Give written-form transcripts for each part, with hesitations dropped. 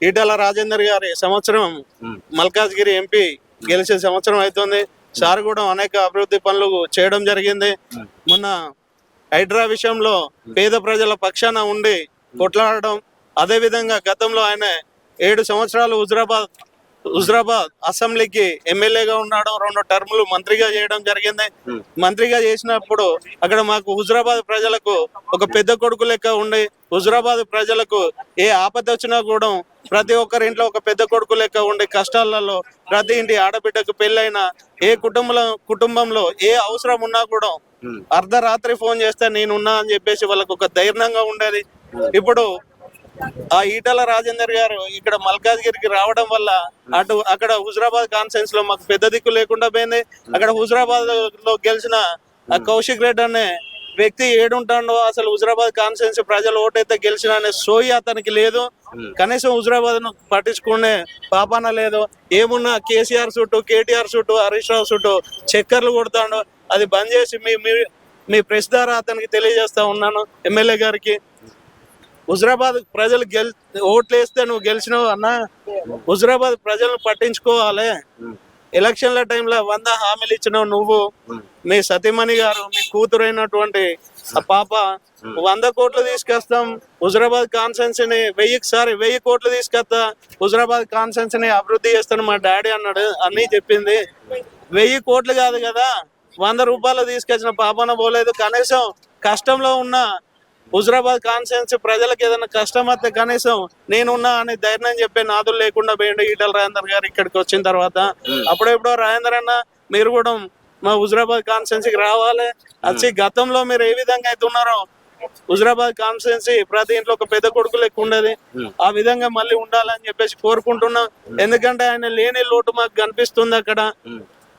ఈటెల రాజేందర్ గారి సంవత్సరం మల్కాజ్గిరి ఎంపీ గెలిచే సంవత్సరం అవుతుంది. సార్ కూడా అనేక అభివృద్ధి పనులు చేయడం జరిగింది. మొన్న హైడ్రా విషయంలో పేద ప్రజల పక్షాన ఉండి కొట్లాడడం, అదే విధంగా గతంలో ఆయన 7 సంవత్సరాలు హుజరాబాద్ అసెంబ్లీకి ఎమ్మెల్యేగా ఉన్నాడు. 2 టర్ములు మంత్రిగా చేయడం జరిగింది. మంత్రిగా చేసినప్పుడు అక్కడ మాకు హుజరాబాద్ ప్రజలకు ఒక పెద్ద కొడుకు లెక్క ఉండి, హుజరాబాద్ ప్రజలకు ఏ ఆపద వచ్చినా కూడా ప్రతి ఒక్కరి ఇంట్లో ఒక పెద్ద కొడుకు లెక్క ఉండి, కష్టాలలో ప్రతి ఇంటి ఆడబిడ్డకు పెళ్ళైనా ఏ కుటుంబంలో ఏ అవసరం ఉన్నా కూడా అర్ధరాత్రి ఫోన్ చేస్తే నేనున్నా అని చెప్పేసి వాళ్ళకు ఒక ధైర్యంగా ఉండేది. ఇప్పుడు ఆ ఈటెల రాజేందర్ గారు ఇక్కడ మల్కాజ్గిరికి రావడం వల్ల అక్కడ హుజరాబాద్ కాన్ఫరెన్స్ లో మాకు పెద్ద దిక్కు లేకుండా పోయింది. అక్కడ హుజరాబాద్ లో గెలిచిన కౌశిక్ రెడ్డి అనే వ్యక్తి ఏడుంటాడో, అసలు హుజరాబాద్ కాన్ఫరెన్స్ ప్రజలు ఓటైతే గెలిచిన అనే సోయి అతనికి లేదు. కనీసం హుజరాబాద్ ను పట్టించుకునే పాపాన లేదు. ఏమున్నా కేసీఆర్ చుట్టూ, కేటీఆర్ చుట్టూ, హరీష్ రావు చుట్టూ చక్కర్లు కొడతాడు. అది బంద్ చేసి మీ ప్రెస్ ద్వారా అతనికి తెలియజేస్తా ఉన్నాను, ఎమ్మెల్యే గారికి. హుజరాబాద్ ప్రజలు ఓట్లు వేస్తే నువ్వు గెలిచినావు అన్న, హుజరాబాద్ ప్రజలను పట్టించుకోవాలి. ఎలక్షన్ల టైంలో 100 హామీలు ఇచ్చినావు నువ్వు, మీ సతీమణి గారు, మీ కూతురైనటువంటి ఆ పాప 100 కోట్లు తీసుకొస్తాం, హుజరాబాద్ కాన్స్టెన్సీని 1000 కోట్లు తీసుకొస్తా, హుజరాబాద్ కాన్స్టెన్సీని అభివృద్ధి చేస్తాను మా డాడీ అన్నాడు. అన్నీ చెప్పింది. 1000 కోట్లు కాదు కదా, 100 రూపాయలు తీసుకొచ్చిన పాపన పోలేదు. కనీసం కష్టంలో ఉన్న హుజరాబాద్ కాన్స్టిట్యున్సీ ప్రజలకు ఏదైనా కష్టం వస్తే కనీసం నేనున్నా అని ధైర్యం చెప్పే నాదులు లేకుండా పోయిండు ఈటెల రాజేందర్ గారు ఇక్కడికి వచ్చిన తర్వాత. అప్పుడెప్పుడో రాజేందర్ అన్న మీరు కూడా మా హుజరాబాద్ కాన్స్టిట్యున్సీకి రావాలి, వచ్చి గతంలో మీరు ఏ విధంగా అయితే ఉన్నారో హుజరాబాద్ కాన్స్టిట్యున్సీ ప్రతి ఇంట్లో ఒక పెద్ద కొడుకు లెక్క ఉండేది, ఆ విధంగా మళ్ళీ ఉండాలని చెప్పేసి కోరుకుంటున్నాం. ఎందుకంటే ఆయన లేని లోటు మాకు కనిపిస్తుంది. అక్కడ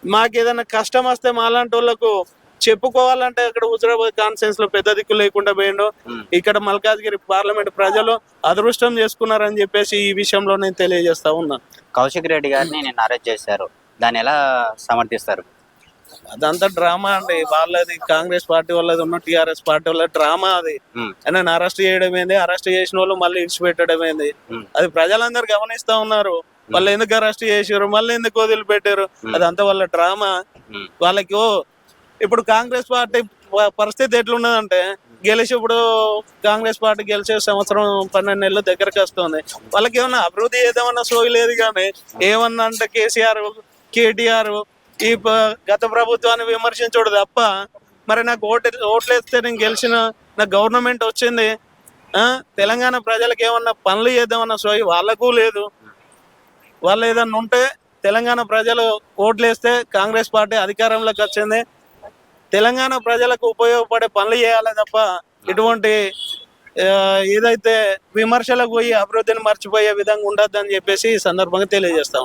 మాకు ఏదైనా కష్టం వస్తే మాలాంటి వాళ్ళకు చెప్పుకోవాలంటే అక్కడ హుజరాబాద్ కాన్ఫరెన్స్ లో పెద్ద దిక్కు లేకుండా పోయిండు. ఇక్కడ మల్కాజ్గిరి పార్లమెంట్ ప్రజలు అదృష్టం చేసుకున్నారని చెప్పేసి ఈ విషయంలో నేను తెలియజేస్తా ఉన్నా. కౌశిక్ రెడ్డి గారిని నిన్న అరెస్ట్ చేశారు, దాన్ని ఎలా సమర్థిస్తారు? అదంతా డ్రామా అండి. వాళ్ళది కాంగ్రెస్ పార్టీ వాళ్ళది ఉన్న టిఆర్ఎస్ పార్టీ వాళ్ళ డ్రామా అది. ఆయన అరెస్ట్ చేయడం ఏంది, అరెస్ట్ చేసిన వాళ్ళు మళ్ళీ ఇడిచిపెట్టడం ఏంది, అది ప్రజలందరూ గమనిస్తా ఉన్నారు. వాళ్ళు ఎందుకు అరెస్ట్ చేసారు, మళ్ళీ ఎందుకు వదిలిపెట్టారు, అదంతా వాళ్ళ డ్రామా. వాళ్ళకి ఇప్పుడు కాంగ్రెస్ పార్టీ పరిస్థితి ఎట్లున్నదంటే, ఇప్పుడు కాంగ్రెస్ పార్టీ గెలిచే సంవత్సరం 12 నెలలు దగ్గరకు వస్తుంది. వాళ్ళకి ఏమన్నా అభివృద్ధి ఏదేమన్నా సోయి లేదు. కానీ ఏమన్నా అంటే కేసీఆర్, కేటీఆర్ ఈ గత ప్రభుత్వాన్ని విమర్శించడు తప్ప, మరి నాకు ఓట్లేస్తే నేను గెలిచిన, నాకు గవర్నమెంట్ వచ్చింది, తెలంగాణ ప్రజలకు ఏమన్నా పనులు చేద్దామన్న సోయి వాళ్ళకు లేదు. వాళ్ళు ఏదన్నా ఉంటే తెలంగాణ ప్రజలు ఓట్లేస్తే కాంగ్రెస్ పార్టీ అధికారంలోకి వచ్చింది, తెలంగాణ ప్రజలకు ఉపయోగపడే పనులు చేయాలి తప్ప ఇటువంటి ఏదైతే విమర్శలకు పోయి అభివృద్ధిని మర్చిపోయే విధంగా ఉండద్దని చెప్పేసి ఈ సందర్భంగా తెలియజేస్తాం.